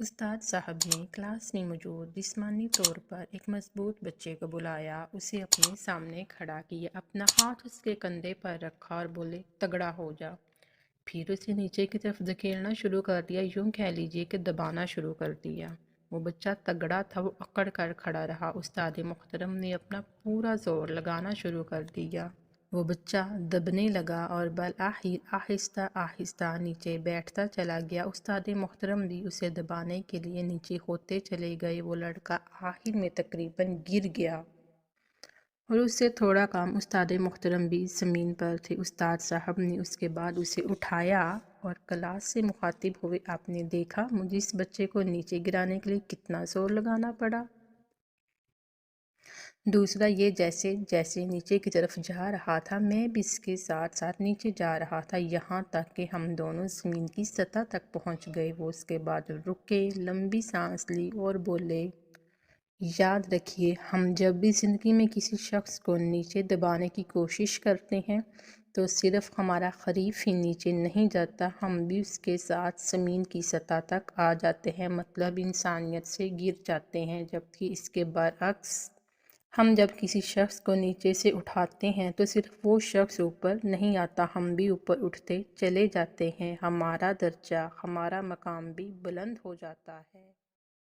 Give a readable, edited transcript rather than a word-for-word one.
استاد साहब ने क्लास में मौजूद जिस्मानी तौर पर एक मजबूत बच्चे को बुलाया, उसे अपने सामने खड़ा किया, अपना हाथ उसके कंधे पर रखा और बोले, तगड़ा हो जा। फिर उसे नीचे की तरफ धकेलना शुरू कर दिया, यूं कह लीजिए कि दबाना शुरू कर दिया। वो बच्चा तगड़ा था, वो अकड़ कर खड़ा रहा। उस्ताद मोहतरम ने अपना पूरा जोर लगाना शुरू कर दिया। वो बच्चा दबने लगा और बल आहिस्ता आहिस्ता नीचे बैठता चला गया। उस्ताद मोहतरम भी उसे दबाने के लिए नीचे होते चले गए। वो लड़का आखिर में तकरीबन गिर गया और उससे थोड़ा काम उस्ताद मोहतरम भी ज़मीन पर थे। उस्ताद साहब ने उसके बाद उसे उठाया और क्लास से मुखातिब हुए, आपने देखा मुझे इस बच्चे को नीचे गिराने के लिए कितना ज़ोर लगाना पड़ा। दूसरा ये जैसे जैसे नीचे की तरफ जा रहा था, मैं भी इसके साथ साथ नीचे जा रहा था, यहाँ तक कि हम दोनों ज़मीन की सतह तक पहुँच गए। वो उसके बाद रुके, लंबी सांस ली और बोले, याद रखिए, हम जब भी ज़िंदगी में किसी शख्स को नीचे दबाने की कोशिश करते हैं तो सिर्फ़ हमारा खरीफ ही नीचे नहीं जाता, हम भी उसके साथ ज़मीन की सतह तक आ जाते हैं, मतलब इंसानियत से गिर जाते हैं। जबकि इसके बरअक्स, हम जब किसी शख्स को नीचे से उठाते हैं तो सिर्फ वो शख्स ऊपर नहीं आता, हम भी ऊपर उठते चले जाते हैं, हमारा दर्जा, हमारा मकाम भी बुलंद हो जाता है।